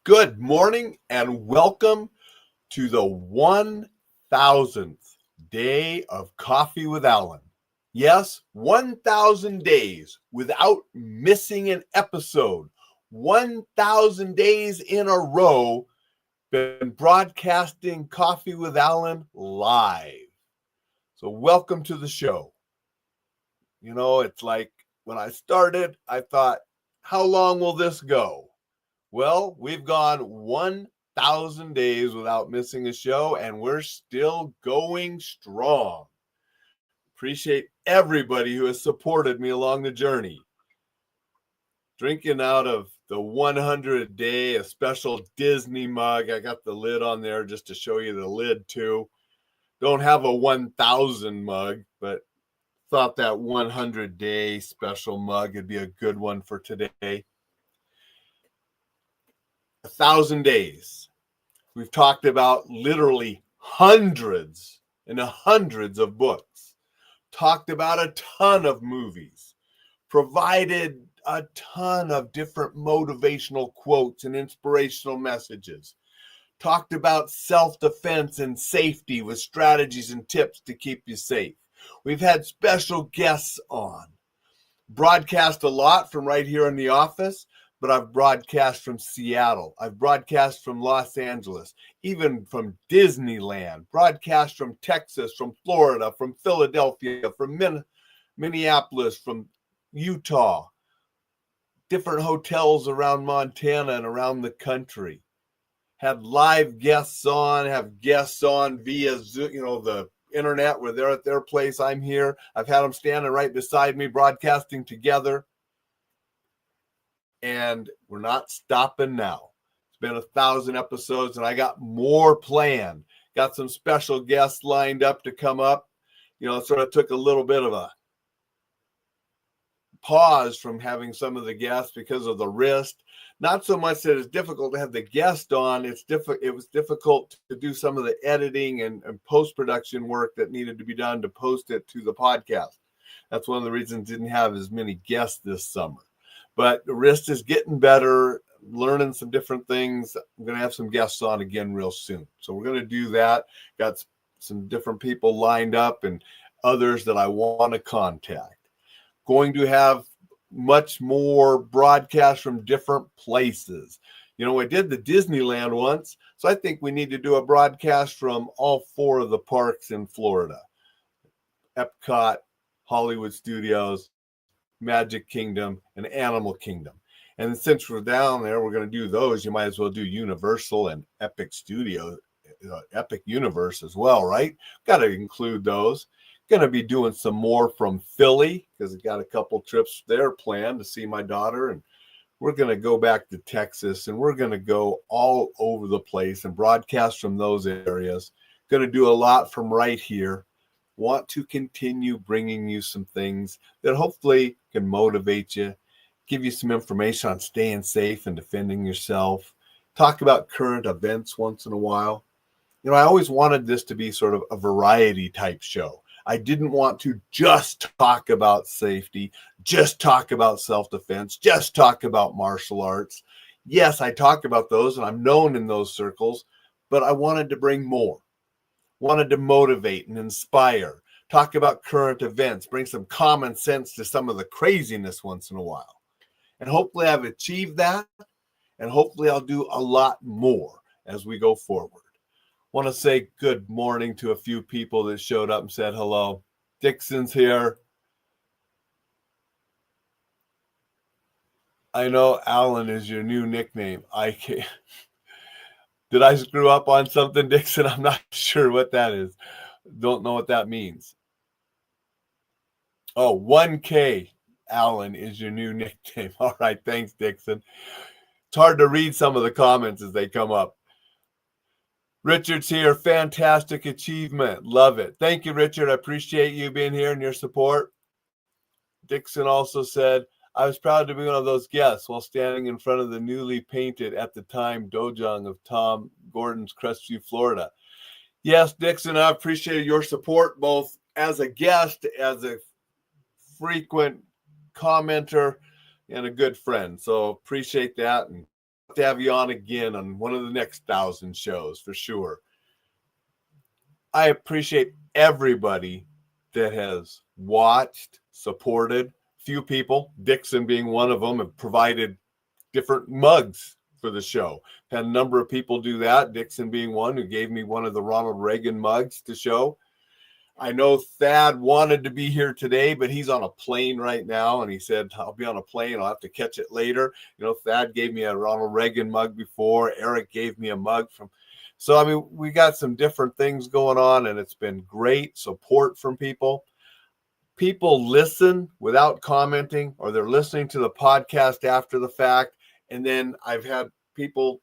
Good morning and welcome to the 1000th day of Coffee with Alain. Yes, 1000 days without missing an episode. 1000 days in a row been broadcasting Coffee with Alain live. So welcome to the show. You know, it's like when I started, I thought, how long will this go? Well, we've gone 1,000 days without missing a show, and we're still going strong. Appreciate everybody who has supported me along the journey. Drinking out of the 100 day, a special Disney mug. I got the lid on there just to show you the lid too. Don't have a 1,000 mug, but thought that 100 day special mug would be a good one for today. 1,000 days. We've talked about literally hundreds and hundreds of books, talked about a ton of movies, provided a ton of different motivational quotes and inspirational messages, talked about self-defense and safety with strategies and tips to keep you safe. We've had special guests on, broadcast a lot from right here in the office, but I've broadcast from Seattle. I've broadcast from Los Angeles, even from Disneyland, broadcast from Texas, from Florida, from Philadelphia, from Minneapolis, from Utah, different hotels around Montana and around the country. Had live guests on, have guests on via Zoom, the internet where they're at their place, I'm here. I've had them standing right beside me, broadcasting together. And we're not stopping now. It's been 1,000 episodes, and I got more planned. Got some special guests lined up to come up. It sort of took a little bit of a pause from having some of the guests because of the wrist. Not so much that it's difficult to have the guest on. It was difficult to do some of the editing and post-production work that needed to be done to post it to the podcast. That's one of the reasons I didn't have as many guests this summer. But the wrist is getting better, learning some different things. I'm going to have some guests on again real soon. So we're going to do that. Got some different people lined up and others that I want to contact. Going to have much more broadcasts from different places. I did the Disneyland once, so I think we need to do a broadcast from all 4 of the parks in Florida. Epcot, Hollywood Studios, Magic Kingdom, and Animal Kingdom. And since we're down there, we're going to do those. You might as well do Universal and Epic Studio, Epic Universe as well, right? Got to include those. Going to be doing some more from Philly because I got a couple trips there planned to see my daughter. And we're going to go back to Texas, and we're going to go all over the place and broadcast from those areas. Going to do a lot from right here. Want to continue bringing you some things that hopefully can motivate you, give you some information on staying safe and defending yourself, talk about current events once in a while. I always wanted this to be sort of a variety type show. I didn't want to just talk about safety, just talk about self-defense, just talk about martial arts. Yes, I talk about those and I'm known in those circles, but I wanted to bring more. Wanted to motivate and inspire, talk about current events, bring some common sense to some of the craziness once in a while. And hopefully I've achieved that, and hopefully I'll do a lot more as we go forward. Want to say good morning to a few people that showed up and said hello. Dixon's here. I know Alain is your new nickname. I can't. Did I screw up on something, Dixon? I'm not sure what that is. Don't know what that means. Oh, 1K, Alain, is your new nickname. All right, thanks, Dixon. It's hard to read some of the comments as they come up. Richard's here. Fantastic achievement. Love it. Thank you, Richard. I appreciate you being here and your support. Dixon also said, I was proud to be one of those guests while standing in front of the newly painted at the time dojang of Tom Gordon's Crestview, Florida. Yes, Dixon, I appreciate your support both as a guest, as a frequent commenter, and a good friend. So appreciate that. And to have you on again on one of the next 1,000 shows for sure. I appreciate everybody that has watched, supported. Few people, Dixon being one of them, have provided different mugs for the show. Had a number of people do that, Dixon being one, who gave me one of the Ronald Reagan mugs to show. I know Thad wanted to be here today, but he's on a plane right now, and he said, I'll be on a plane, I'll have to catch it later. Thad gave me a Ronald Reagan mug before. Eric gave me a mug from... So, I mean, we got some different things going on, and it's been great support from people. People listen without commenting, or they're listening to the podcast after the fact. And then I've had people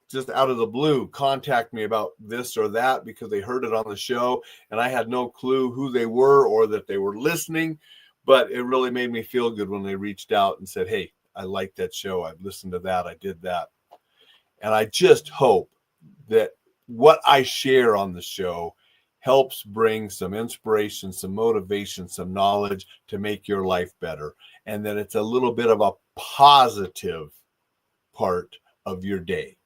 just out of the blue contact me about this or that because they heard it on the show, and I had no clue who they were or that they were listening. But it really made me feel good when they reached out and said, hey, I like that show. I've listened to that. I did that. And I just hope that what I share on the show helps bring some inspiration, some motivation, some knowledge to make your life better. And that it's a little bit of a positive part of your day.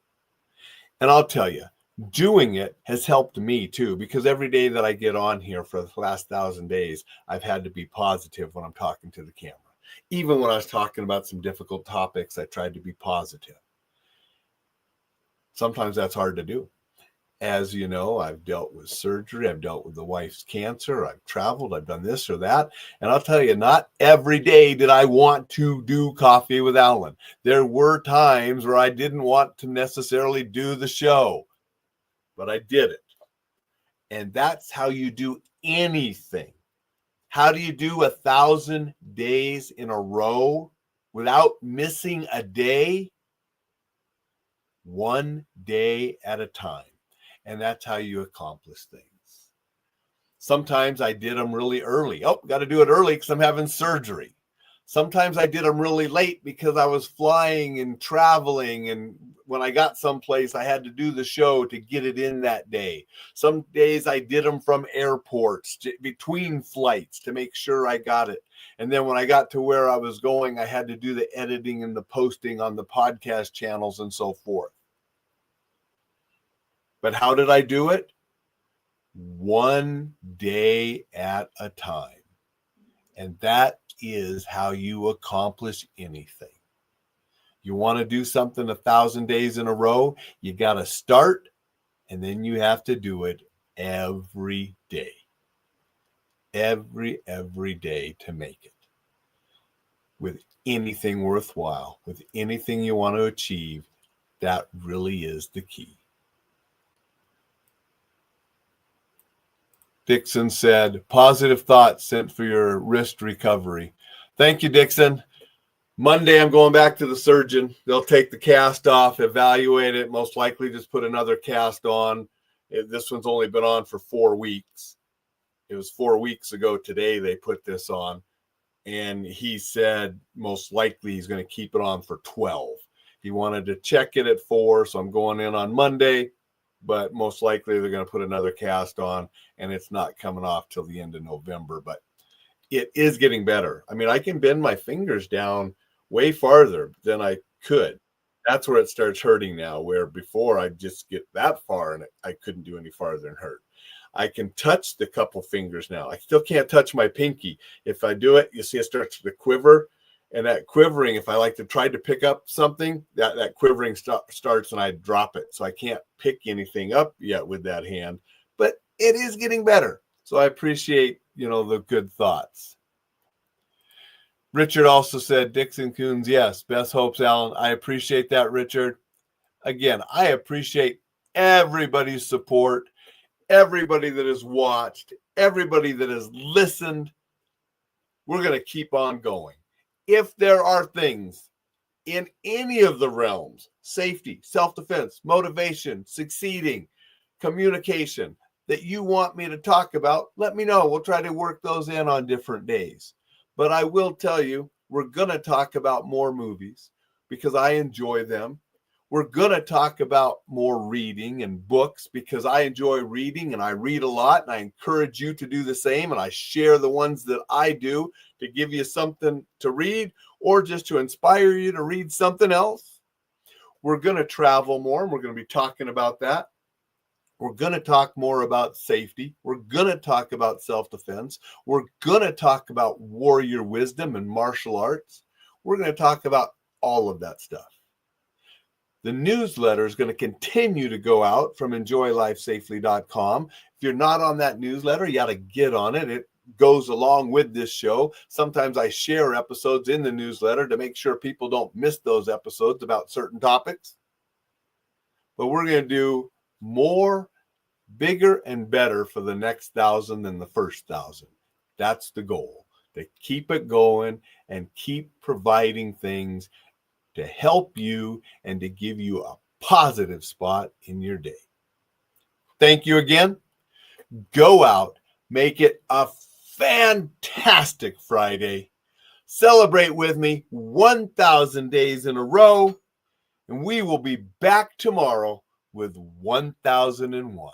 And I'll tell you, doing it has helped me too, because every day that I get on here for the last 1,000 days, I've had to be positive when I'm talking to the camera. Even when I was talking about some difficult topics, I tried to be positive. Sometimes that's hard to do. As you know, I've dealt with surgery, I've dealt with the wife's cancer, I've traveled, I've done this or that. And I'll tell you, not every day did I want to do Coffee with Alain. There were times where I didn't want to necessarily do the show, but I did it. And that's how you do anything. How do you do 1,000 days in a row without missing a day? One day at a time. And that's how you accomplish things. Sometimes I did them really early. Oh, got to do it early because I'm having surgery. Sometimes I did them really late because I was flying and traveling. And when I got someplace, I had to do the show to get it in that day. Some days I did them from airports between flights to make sure I got it. And then when I got to where I was going, I had to do the editing and the posting on the podcast channels and so forth. But how did I do it? One day at a time. And that is how you accomplish anything. You want to do something 1,000 days in a row, you got to start, and then you have to do it every day. Every day to make it. With anything worthwhile, with anything you want to achieve, that really is the key. Dixon said, positive thoughts sent for your wrist recovery. Thank you, Dixon. Monday, I'm going back to the surgeon. They'll take the cast off, evaluate it, most likely just put another cast on. This one's only been on for 4 weeks. It was 4 weeks ago today they put this on. And he said most likely he's going to keep it on for 12. He wanted to check it at 4, so I'm going in on Monday. But most likely they're going to put another cast on, and it's not coming off till the end of November. But it is getting better. I mean, I can bend my fingers down way farther than I could. That's where it starts hurting now, where before I'd just get that far and I couldn't do any farther and hurt. I can touch the couple fingers now. I still can't touch my pinky. If I do it, you see it starts to quiver. And that quivering, if I like to try to pick up something, that quivering starts and I drop it. So I can't pick anything up yet with that hand, but it is getting better. So I appreciate, the good thoughts. Richard also said, Dixon Coons, yes, best hopes, Alain. I appreciate that, Richard. Again, I appreciate everybody's support, everybody that has watched, everybody that has listened. We're going to keep on going. If there are things in any of the realms, safety, self-defense, motivation, succeeding, communication, that you want me to talk about, let me know. We'll try to work those in on different days. But I will tell you, we're going to talk about more movies because I enjoy them. We're going to talk about more reading and books because I enjoy reading and I read a lot, and I encourage you to do the same. And I share the ones that I do to give you something to read or just to inspire you to read something else. We're going to travel more, and we're going to be talking about that. We're going to talk more about safety. We're going to talk about self-defense. We're going to talk about warrior wisdom and martial arts. We're going to talk about all of that stuff. The newsletter is going to continue to go out from enjoylifesafely.com. If you're not on that newsletter, you got to get on it. It goes along with this show. Sometimes I share episodes in the newsletter to make sure people don't miss those episodes about certain topics. But we're going to do more, bigger, and better for the next 1,000 than the first 1,000. That's the goal, to keep it going and keep providing things to help you and to give you a positive spot in your day. Thank you again. Go out, make it a fantastic Friday. Celebrate with me 1,000 days in a row, and we will be back tomorrow with 1,001.